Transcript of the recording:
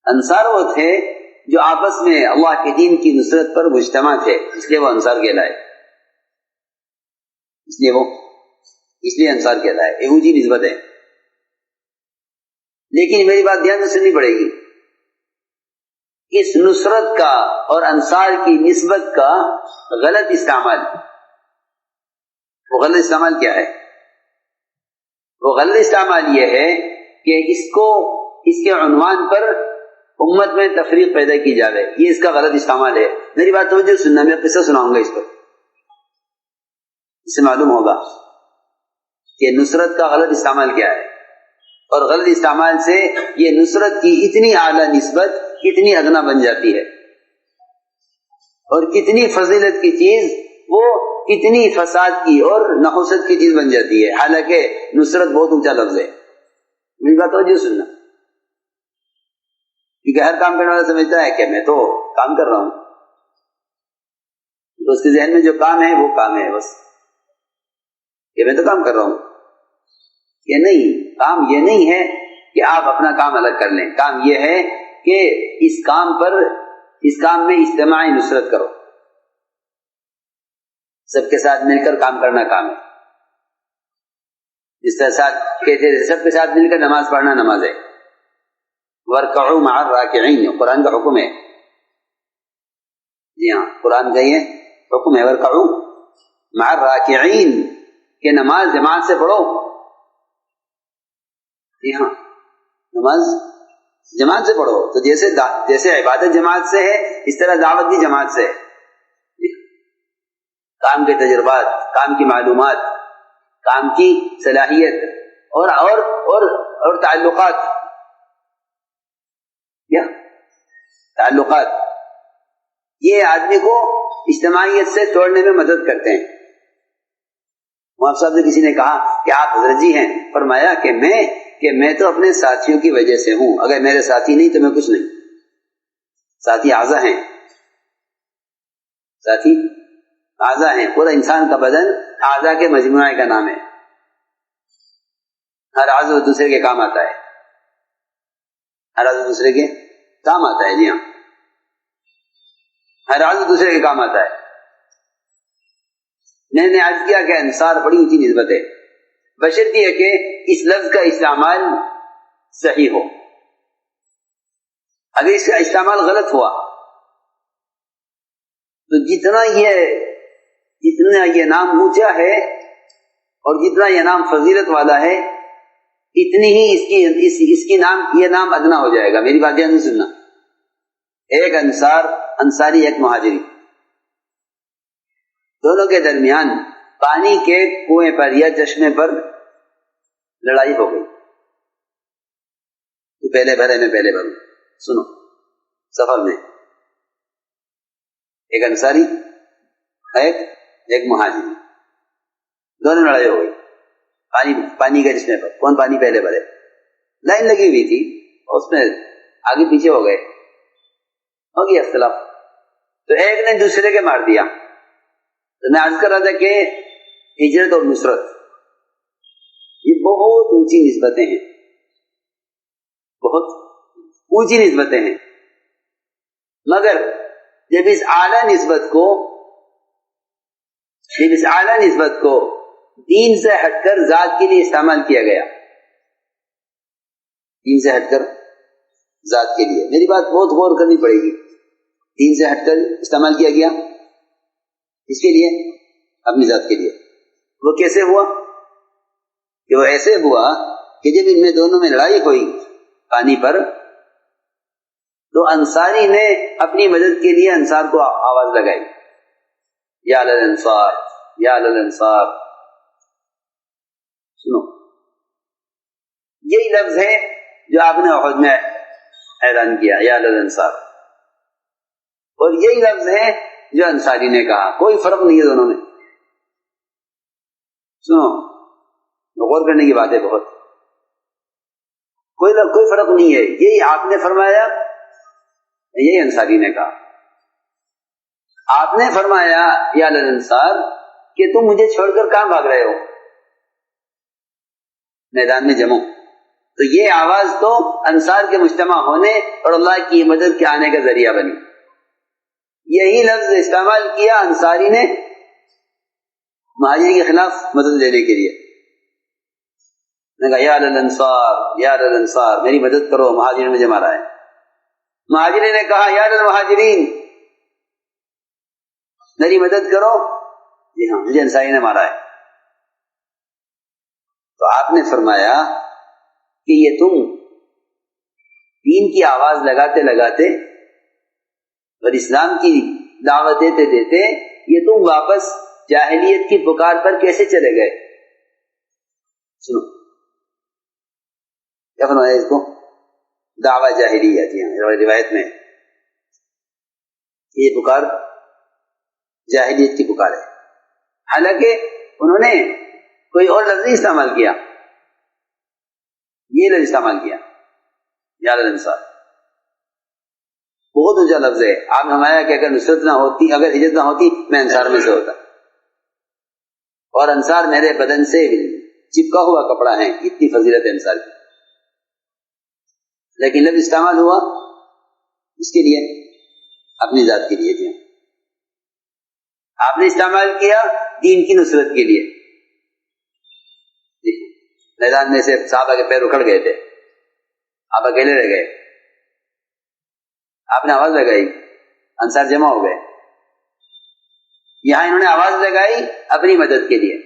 انصار وہ تھے جو آپس میں اللہ کے دین کی نصرت پر مجتمع تھے، اس لیے وہ انصار کہلائے، اس لیے انصار کہلائے، یہودی نسبت ہے۔ لیکن میری بات دھیان سے سننی پڑے گی، اس نصرت کا اور انصار کی نسبت کا غلط استعمال، وہ غلط استعمال کیا ہے؟ وہ غلط استعمال یہ ہے کہ اس کے عنوان پر امت میں تفریق پیدا کی جائے، یہ اس کا غلط استعمال ہے۔ میری بات توجہ سننا، میں قصہ سناؤں گا اس پر، اس سے معلوم ہوگا کہ نصرت کا غلط استعمال کیا ہے، اور غلط استعمال سے یہ نصرت کی اتنی اعلیٰ نسبت کتنی ادنا بن جاتی ہے، اور کتنی فضیلت کی چیز وہ کتنی فساد کی اور نحوست کی چیز بن جاتی ہے، حالانکہ نصرت بہت اونچا لفظ ہے۔ میری بات توجہ سننا، کیونکہ ہر کام کرنے والا سمجھتا ہے کہ میں تو کام کر رہا ہوں، تو اس کے ذہن میں جو کام ہے وہ کام ہے بس، کہ میں تو کام کر رہا ہوں۔ یہ نہیں، کام یہ نہیں ہے کہ آپ اپنا کام الگ کر لیں، کام یہ ہے کہ اس کام میں اجتماعی نصرت کرو، سب کے ساتھ مل کر کام کرنا کام ہے۔ جس طرح کہتے ہیں سب کے ساتھ مل کر نماز پڑھنا نماز ہے، وَارْكَعُوا مَعَ الرَّاكِعِينَ، قرآن کا حکم ہے، جی ہاں قرآن کا یہ حکم ہے، وَارْكَعُوا مَعَ الرَّاكِعِينَ، کہ نماز جماعت سے پڑھو، جی ہاں نماز جماعت سے پڑھو۔ تو جیسے عبادت جماعت سے ہے، اس طرح دعوت بھی جماعت سے ہے، کام کے تجربات، کام کی معلومات، کام کی صلاحیت اور تعلقات، تعلقات یہ آدمی کو اجتماعیت سے توڑنے میں مدد کرتے ہیں۔ مولانا صاحب سے کسی نے کہا کہ آپ حضرت جی ہیں، فرمایا کہ میں تو اپنے ساتھیوں کی وجہ سے ہوں، اگر میرے ساتھی نہیں تو میں کچھ نہیں۔ ساتھی اعضا ہیں، ساتھی اعضا ہیں، پورا انسان کا بدن اعضا کے مجموعے کا نام ہے، ہر عضو دوسرے کے کام آتا ہے، ہر عضو دوسرے کے کام آتا ہے، جی ہاں ہر عضو دوسرے کے کام آتا ہے۔ میں نے عرض کیا کہ انصار بڑی اونچی نسبت ہے، بشرط یہ کہ اس لفظ کا استعمال صحیح ہو۔ اگر اس کا استعمال غلط ہوا تو جتنا یہ نام اونچا ہے اور جتنا یہ نام فضیلت والا ہے، اتنی ہی یہ نام ادنا ہو جائے گا۔ میری بات دھیان سے سننا، ایک انصاری ایک مہاجری، دونوں کے درمیان پانی کے کنویں پر یا چشمے پر لڑائی ہو گئی، تو پہلے بھرے میں پہلے بھروں، سنو، سفر میں ایک انصاری ایک مہاجری، دونوں لڑائی ہو گئی پانی کے چشمے پر، کون پانی پہلے بھرے، لائن لگی ہوئی تھی، اس میں آگے پیچھے ہو گئے، ہو گیا اختلاف، تو ایک نے دوسرے کے مار دیا۔ تو میں عرض کر رہا تھا کہ ہجرت اور نصرت یہ بہت اونچی نسبتیں ہیں، بہت اونچی نسبتیں ہیں، مگر جب اس اعلیٰ نسبت کو دین سے ہٹ کر ذات کے لیے استعمال کیا گیا، دین سے ہٹ کر ذات کے لیے، میری بات بہت غور کرنی پڑے گی، دین سے ہٹ کر استعمال کیا گیا اس کے لیے، اپنی ذات کے لیے، وہ کیسے ہوا؟ کہ وہ ایسے ہوا کہ جب ان میں دونوں میں لڑائی ہوئی پانی پر، تو انصاری نے اپنی مدد کے لیے انصار کو آواز لگائی، یا للانصار یا للانصار۔ سنو، یہی لفظ ہے جو آپ نے احد میں اعلان کیا، یا للانصار، اور یہی لفظ ہے جو انصاری نے کہا، کوئی فرق نہیں ہے دونوں میں۔ سنو، غور کرنے کی بات ہے بہت، کوئی فرق نہیں ہے، یہی آپ نے فرمایا، یہی انصاری نے کہا۔ آپ نے فرمایا یا للانصار کہ تم مجھے چھوڑ کر کہاں بھاگ رہے ہو؟ میدان میں جمو، تو یہ آواز تو انصار کے مجتمع ہونے اور اللہ کی مدد کے آنے کا ذریعہ بنی. یہی لفظ استعمال کیا انصاری نے مہاجرین کے خلاف مدد لینے کے لیے. نے کہا یا للانصار یا للانصار، میری مدد کرو، مہاجرین نے مجھے مارا ہے. مہاجرین نے کہا یا للمہاجرین، میری مدد کرو، جی ہاں مجھے انصاری نے مارا ہے. تو آپ نے فرمایا کہ یہ تم دین کی آواز لگاتے لگاتے اور اسلام کی دعوت دیتے دیتے یہ تم واپس جاہلیت کی پکار پر کیسے چلے گئے؟ سنو کیا فرمایا اس کو؟ دعوی جاہلیہ. جی ہاں روایت میں یہ پکار جاہلیت کی پکار ہے. حالانکہ انہوں نے کوئی اور لفظ نہیں استعمال کیا، یہ لفظ استعمال کیا یا للانصار. بہت اونچا لفظ ہے. آپ نے فرمایا کہ اگر نصرت نہ ہوتی، اگر ہجرت نہ ہوتی، میں انصار میں سے ہوتا، اور انصار میرے بدن سے چپکا ہوا کپڑا ہے. اتنی فضیلت ہے انصار کی. لیکن لفظ استعمال ہوا اس کے لیے، اپنی ذات کے لیے. آپ نے استعمال کیا دین کی نصرت کے لیے. میدان میں سے صحابہ کے پیر اکھڑ گئے تھے، آپ اکیلے رہ گئے، آپ نے آواز لگائی، انصار جمع ہو گئے. یہاں انہوں نے آواز لگائی اپنی مدد کے لیے.